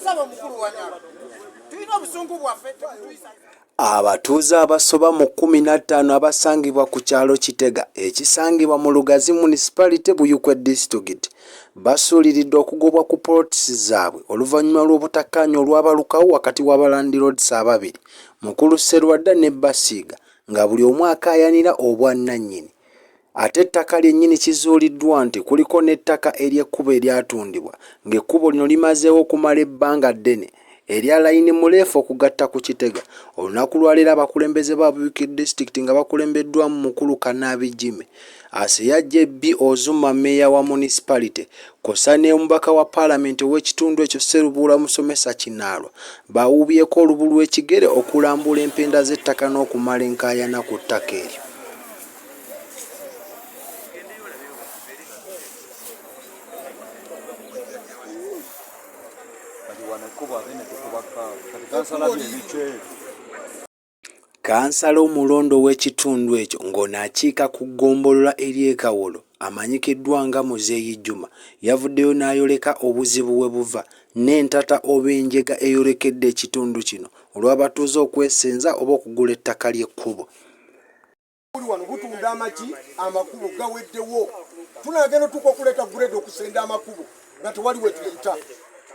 Saba mukulu wanyalo. Tulina obusungu bwaffe tebutuyisa. Abatuuze abasoba mu 15 abasangibwa ku kyalo Kiteega ekisangibwa mu Lugazi Municipality Buikwe District basuuliridde okugobwa ku plots zaabwe oluvannyuma lw'obutakkaanya olwabalukawo wakati w'abalandirods ababiri mukulu Serwadda ne Basiga nga buli omu akaayanira obwannannyini. Ate ettaka lyennyini kizuuliddwa nti kuliko n'ettaka ery'ekkubo eryatundibwa ng'ekkubo lino limazeewo okumala ebbanga ddene erya layini muleefu okugatta ku Kiteega. Olunaku lwaleero abakulembeze ba Buikwe District nga bakulembeddwamu mukulu Kanaabi Jimmy Asiya B. Ozuma meeya wa municipality kosa ne omubaka wa parliament w'ekitundu ekyo Serubula Musomesa Kinaalwa bawuubyeko olubu lw'ekigere okulambula empenda z'ettaka n'okumala enkaayana ku ttaka eryo. Kansala omulondo w'ekitundu ekyo ng'onaakiika ku ggombolola ery'ekawolo amanyikiddwa nga Muzeeyi Juma yavuddeyo n'ayoleka obuzibu we buva n'entata oba enjega eyolekedde ekitundu kino olw'abatuuze okwesenza oba okugula ettaka ly'ekkubo. Wano butunda amaki amakubo gaweddewo tunaagenda tukokuleta grade okusenda amakubo nga tewali we tuyita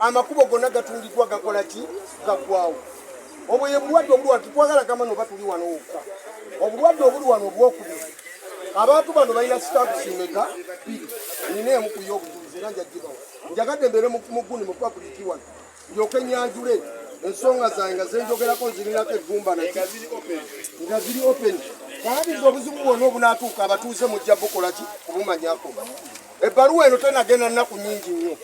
amakubo gonna gatundiddwa gakola ki gaggwawo. Obwo ye bulwadde obulwadde twagala gama no batuli wano wokka obulwadde obuli wano obwokubiri abantu bano balina stamps imeka bbiri nina emu ku y'obujulizi era njagirawo njagadde mbeere muguni mu public wano ndyoke nyanjule ensonga zange nga zenjogerako nzirinako eggumba nga ziri open kaabiriza obuzibu bwonna obunaatuuka abatuuze mujja bukola ki kubumanyako. Ebbaluwa eno tenagenda nnaku nnyingi nnyo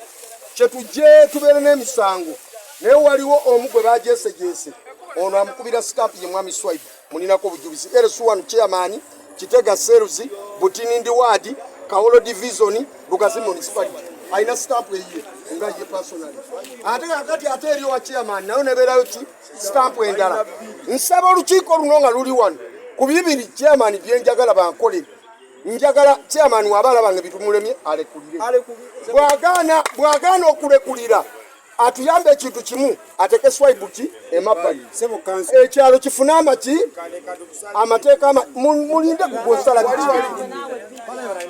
kyetujje tubeere n'emisango naye waliwo omu gwe bajeesejese ono amukubira stamp ye mwami Swipe muninako obujulizi LS1 chairman Kiteega Seruzi Butinindi Ward Kawolo Division Lugazi Municipality aina stamp eyiye nga ye personally ate kakati ate eri wa chairman nayo nebeerayo ki stamp endala. Nsaba olukiiko luno nga luli wano ku bibiri chairman byenjagala bankolere njagala chairman w'abalaba bitumulemye alekulire bwagaana okulekulira atuyambe ekintu kimu ateke Swipe ki emabbali ekyalo kifuna amaki amateeka mulinde kugosala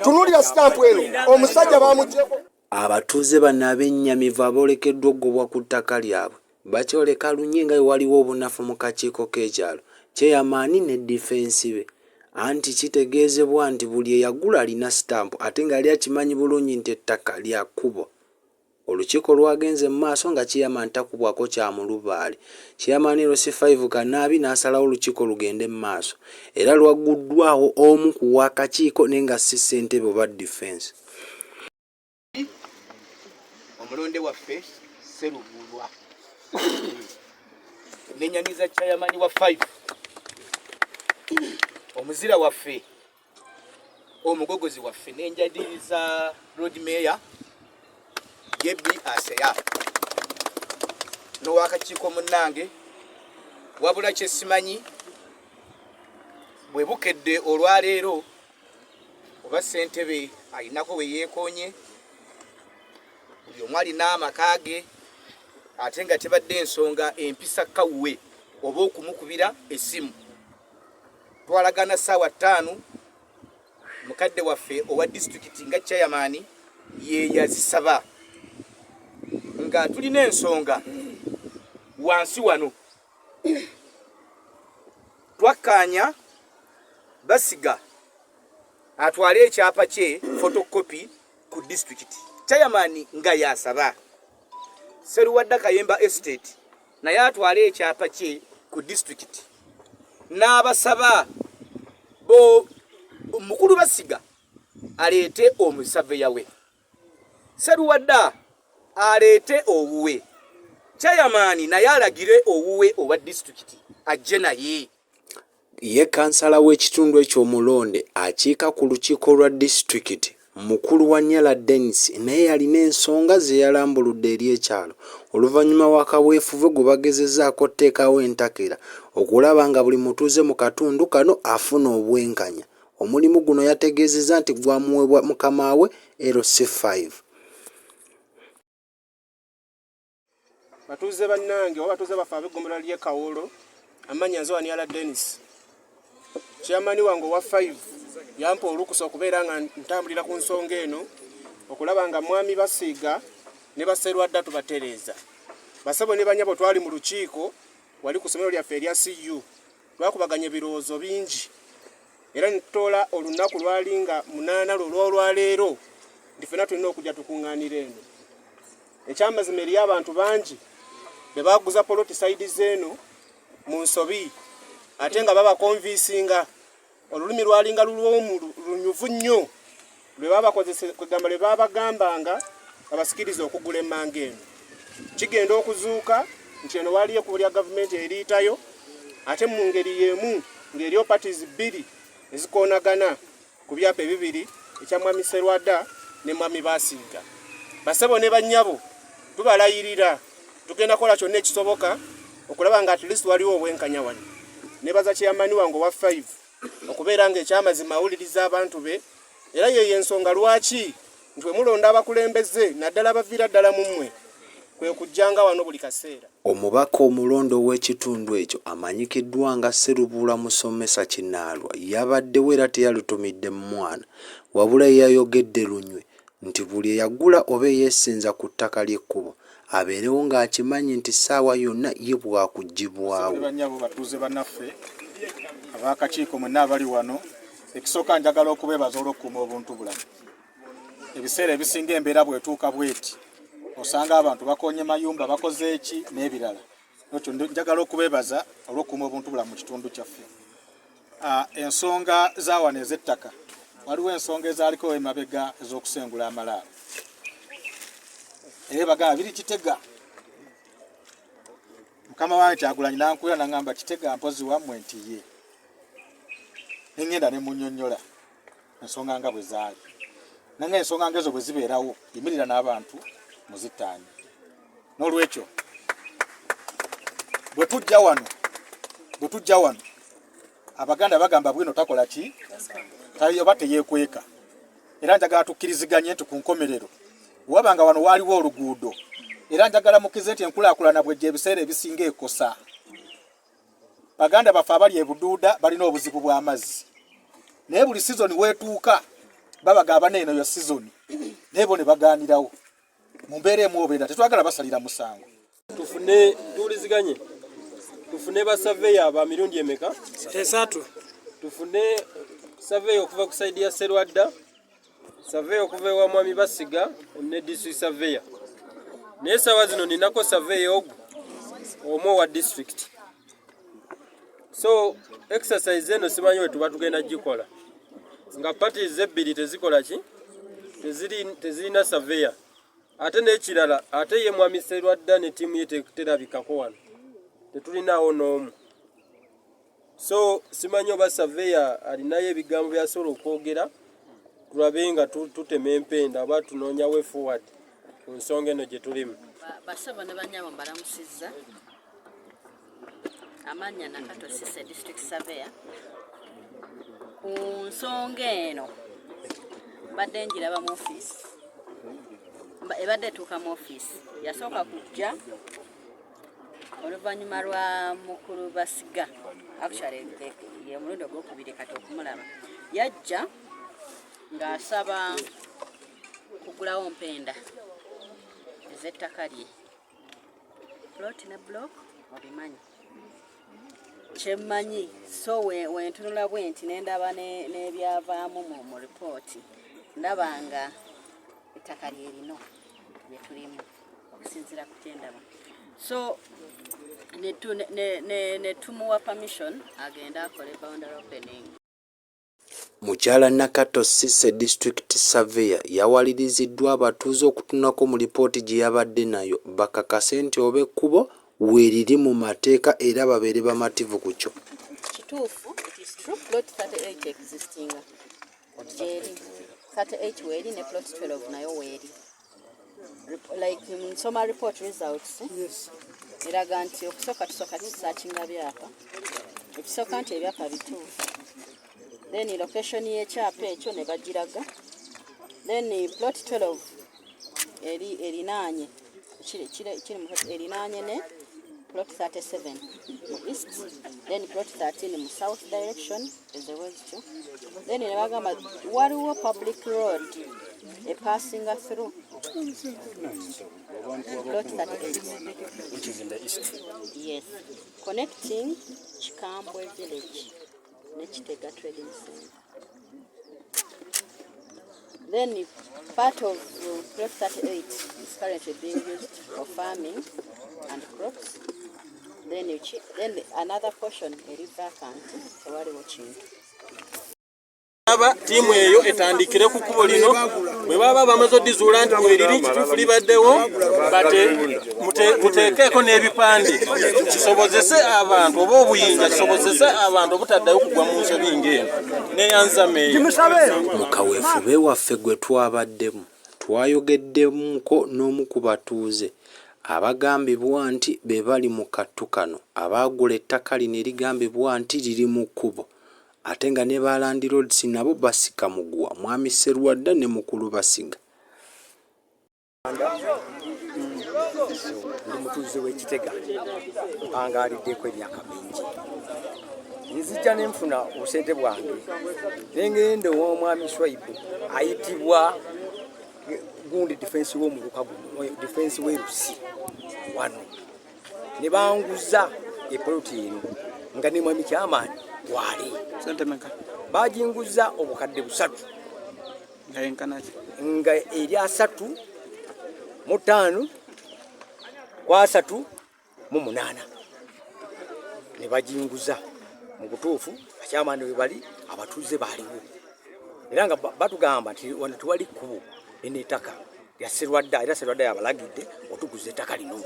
tunulira stamp eno omusajja bamugyeko. Abatuuze bano ab'ennyamivu aboolekeddwa okugobwa ku ttaka lyabwe bakyoleka lunye nga waliwo obunafu mu kakiiko k'ekyalo kyeyamaani ne difensi be anti kitegeezebwa nti buli eyagula alina stamp ate nga yali akimanyi bulungi nti ettaka lya kkubo. Olukiiko lwagenze mu maaso nga chairman takubwako kya mulubaale. Chairman LC5 Kanaabi n'asalawo olukiiko lugende mu maaso era lwagguddwawo omu ku wakakiiko naye nga si ssentebe oba defense. Omulonde waffe Serubulwa nenyaniza chairman wa 5 omuzira waffe omugogozi waffe nenjadiriza road mayor Yebi Aseya no wakakiiko munnange wabula kyesimanyi bwe bukedde olwaleero oba ssentebe alinako we yeekoonye buli omu alina amaka ge ate nga tebadde ensonga empisa kawuwe oba okumukubira essimu. Twalagana ssaawa 5 mukadde waffe owa disitulikiti nga chairman ye yazisaba nga tulina ensonga wansi wano twakkaanya Basiga atwale ekyapa kye photocopy ku district chairman nga yasaba Serwadda Kayemba Estate naye atwale ekyapa kye ku district n'abasaba bo mukulu Basiga aleete omusaveya we Serwadda alete owuwe chairman naye alagire owuwe owa district ajje naye. Ye kansala w'ekitundu eky'omulonde akiika ku lukiiko lwa district mukulu wa Nyala Dennis naye yalina ensonga ze yalambuludde eri ekyalo oluvannyuma w'akaweefuve gwe bagezezzaako tteekawo entakera okulaba nga buli mutuuze mu katundu kano afuna obwenkanya. Omulimu guno yategeezezza nti gwamuweebwa mukama we LC5. batuuze bannange oba batuuze baffe ab'eggombolola ly'e Kawolo, amannya nze Waniala Dennis. Chairman wange owa 5 yampa olukusa okubeera nga ntambulira ku nsonga eno okulaba nga mwami Basiga ne Serwadda tubatereeza. Basabo ne banyabo twali mu lukiiko wali ku ssomero lyaffe erya CU twakubaganya ebirowoozo bingi era nitoola olunaku lwali nga 8 olwaleero nti ffenna tulina okujja tukuŋŋaanira eno. Ekyamazima eriyo abantu bangi be baguza poloti sayidi z'eno mu nsobi ate nga babakonviisinga olulimi lwalinga lunyuvu nnyo lwe babagambanga abasikiriza okugula emmanga eno. Kigenda okuzuuka nti eno waliyo ekkubo lya gavumenti eriyitayo ate mu ngeri y'emu ng'eriyo parties 2 ezikoonagana ku byapa ebibiri ekya mwami Serwadda ne mwami Basiga. Basabo ne bannyabo tubalayirira tugenda kola kyonna ekisoboka okulaba nga at least waliwo obwenkanya wano. Nebaza chairman wange owa 5 okubeera ng'ekyamazima awuliriza abantu be era ye ensonga lwaki nti bwe mulonda abakulembeze naddala abaviira ddala mu mmwe kwe kujjanga wano buli kaseera. Omubaka omulondo w'ekitundu ekyo amanyikiddwa nga Sserubuula Musomesa Kinaalwa yabaddewo era teyalutumidde mu mwana wabula yayogedde lunywe nti buli eyagula oba eyeesenza ku ttaka ly'ekkubo abeerewo ng'akimanyi nti ssaawa yonna ye bwakuggyibwawo. Banyabo batuuze bannaffe ab'akakiiko mwenna abali wano, ekisooka njagala okubeebaza olw'okukuuma obuntu bulamu. Ebiseera ebisinga embeera bw'etuuka bw'eti osanga abantu bakonye mayumba bakoze eki n'ebirala. Ekyo njagala okubeebaza olw'okukuuma obuntu bulamu mu kitundu kyaffe. Ensonga za wano ez'ettaka waliwo ensonga ezaaliko emabega ez'okusengula amalaalo. Era bagamba biri Kiteega. Mukama wange Kyagulanyi n'ankuira n'angamba Kiteega mpozi wammwe nti ye. Nengenda ne munnyonnyola ensonga nga bwe zaali. Nange ensonga ngezo bwe zibeerawo yimirira n'abantu muzittaanye. N'olwekyo bwe tujja wano Abaganda bagamba bwino takola ki oba teyeekweka. Era njagala tukkiriziganye nti ku nkomerero wabanga wano waaliwo oluguudo era njagala mukize nti enkulaakulana bw'ejja ebiseera ebisinga ekosa. Baganda baffe abali e Buduuda balina obuzibu bw'amazzi naye buli sizoni weetuuka babagamba neeno yo sizoni naye bo ne bagaanirawo mu mbeera emu obeera tetwagala basalira musango. Tufune ba surveyor ba mirundi emeka 3. Tufune surveyor okuva ku side ya Serwadda, surveyor okuva wa mwami Basiga ne district surveyor. Naye sawa zino ninako surveyor omu wa district. So exercise eno simanyi wetu batugenda gikola nga parties ebbiri tezikola ki tezirina surveyor ate n'ekirala ate ye mwami Serwadda ne tiimu ye terabikako wano tetulinawo n'omu. So simanyi oba surveyor alinayo ebigambo byasobola okwogera tulabe nga tutema empenda oba tunoonya way forward ku nsonga eno gye tulimu. Basabo ne banyabo mbalamusizza amanya Nakato Sise District Surveyor ku nsonga eno mbadde njiraba mu office ebadde etuuka mu office yasooka kujja oluvannyuma lwa mukulu Basiga actually ye mulundi ogwokubiri kati okumulaba yajja ng'asaba kugulawo mpenda ez'ettaka lye plot ne block obimanyi kyemmanyi so wentunula bwe nti nendaba n'ebyavaamu mu ripooti ndaba nga ettaka lye lino lye tulimu okusinziira ku kyendaba. So ne tumuwa permission agenda akole boundary opening. Mukyala Nakato Sise District Surveyor yawaliriziddwa abatuuze okutunako mu lipooti gye yabadde nayo bakakase nti oba ekkubo weeriri mu mateeka era babeere bamativu ku kyo. Kituufu, it is true, plot 38 existing gyeri 38 weeri ne plot 12 nayo weeri. Like nsoma report results eraga nti okusooka tusooka kisaakinga byapa ekisooka nti ebyapa bituufu then location y'ekyapa ekyo ne bagiraga then plot 12 erinaanye kiri mu erinaanye ne plot 37 mu east, then plot 13 mu south direction is the west. Then ne bagamba waliwo public road passing through plot 38, which is in the east. yes, connecting Kigambibwa village ne Kiteega trading center. Then part of plot 38 is currently being used for farming and crops. Then another portion eri vacant tewaliwo kintu. Aba tiimu eyo etandikire ku kkubo lino bwe baba bamaze oddizuula nti bweriri kituufu libaddewo muteekeeko n'ebipande kisobozese abantu oba obuyinja kisobozese abantu obutaddayo kugwa mu nsobi ng'eno neyanzama eyo. Mu kaweefube waffe gwe twabaddemu twayogeddemuko n'omu ku batuuze abagambibwa nti be bali mu kattu kano abaagula ettaka lino erigambibwa nti liri mu kkubo ate nga ne ba landlords nabo basika muguwa mwami Serwadda ne mukulu basiga. Ndi mutuuze w'Ekitega mpangaliddeko emyaka mingi. Nzijja ne nfuna obusente bwange nengenda ow'omwami Swaibu ayitibwa gundi defense w'omuluka guno defense w'Erusi wano ne banguza epoloti eno nga ne mwami Kyamaani wali bajinguza obukadde 3 nga eri 3 kwa 3 ne bajinguza mu butuufu Kyamaani we bali abatuuze baaliwo era nga batugamba nti wano tuwali kkubo n'ettaka lya Serwadda era Serwadda yabalagidde otuguze ettaka lino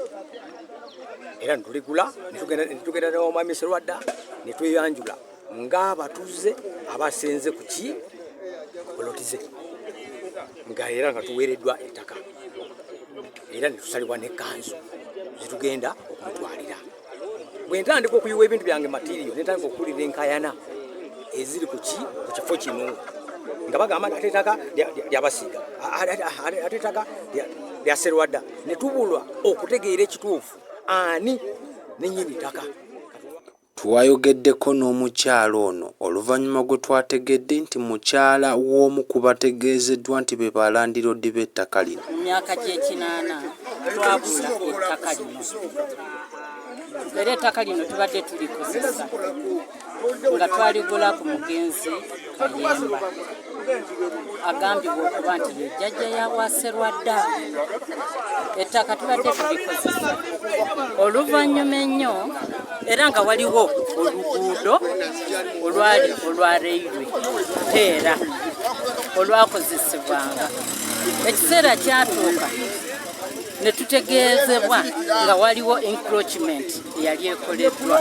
era ntuligula netugenda n'omwami Serwadda ne tweyanjula ng'abatuuze abasenze ku polotize nga era nga tuweereddwa ettaka era ne tusalibwa n'ekkanzu zitugenda okumutwalira. Bwe ntandika okuyiwa ebintu byange matiriyo netandika okuwulira enkayana eziri ku kifo kino nga bagamba ate ettaka lyabasiga ate ettaka lya Serwadda ne tubulwa okutegeera ekituufu ani nennyini ttaka. Twayogeddeko n'omukyalo ono oluvannyuma gwe twategedde nti mukyala w'omu ku bategeezeddwa nti be balandiroddi b'ettaka lino. Mu myaka gy'ekinaana twagula ettaka lino era ettaka lino tubadde tulikozesa nga twaligula ku mugenzi Kayemba agambibwa okuba nti ye jjajja ya wa Serwadda. Ettaka tubadde tulikozesa oluvannyuma ennyo era nga waliwo oluguudo olwa railway teera olwakozesebwanga. Ekiseera kyatuuka ne tutegeezebwa nga waliwo encroachment eyali ekoleddwa,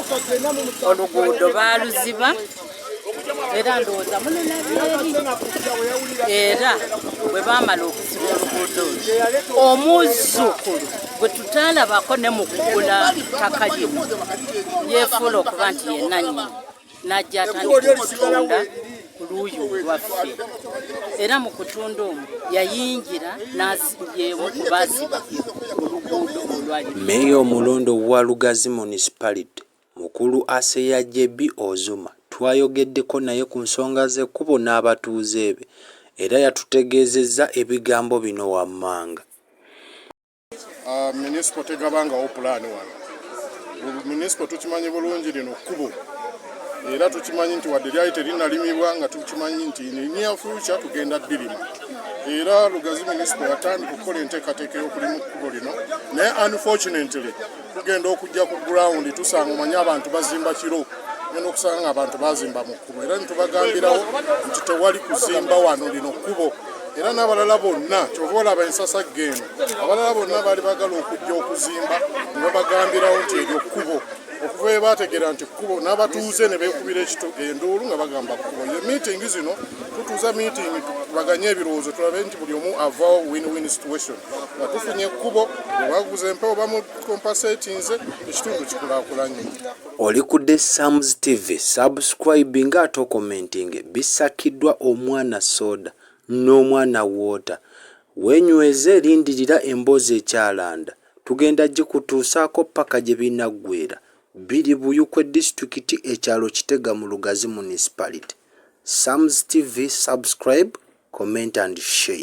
oluguudo baaluziba era ndowooza munene era bwe baamala okuziba oluguudo omuzzukulu gwe tutaalabako ne mu kugula ttaka lino yeefuula okuba nti ye nannyini n'ajja atandika okutunda ku luuyi olwaffe era mu kutunda omwo yayingira n'azibyemu ku baasiba oluguudo olwali. Meeya omulondo wa Lugazi municipality mukulu Aseya Jebi Ozuma twayogeddeko naye ku nsonga z'ekkubo n'abatuuze be era yatutegeezezza ebigambo bino wammanga. Municipal tegabangawo pulaani wano. Municipal tukimanyi bulungi lino kkubo era tukimanyi nti wadde lyali terinalimibwa nga tukimanyi nti near future tugenda ddilima era Lugazi municipal yatandika okukola enteekateeka y'okulimu kkubo lino naye unfortunately tugenda okujja ku ground tusanga omanyi abantu bazimba kiro ngenda okusanga nga abantu bazimba mu kkubo era nitubagambirawo nti tewali kuzimba wano lino kkubo era n'abalala bonna kyova olaba ensasa geno abalala bonna baali bagala okujja okuzimba nga bagambirawo nti eryo kkubo okuva we baategeera nti kkubo n'abatuuze ne beekubira enduulu nga bagamba kkubo. Ye meeting zino tutuuza meeting tubaganye ebirowoozo tulabe nti buli omu avaawo win-win situation nga tufunye ekkubo bwe baguza empewo bamukompasatinze ekitundu kikulaakulanye. Oli ku The Sams TV subscribe nga ate commenting bisakiddwa omwana soda n'omwana water wenyweze lindirira emboozi ekyalanda tugenda gikutuusaako paka gye binaggweera. Biri Buyikwe disitulikiti ekyalo Kiteega mu Lugazi municipality. Sams TV, subscribe, comment and share.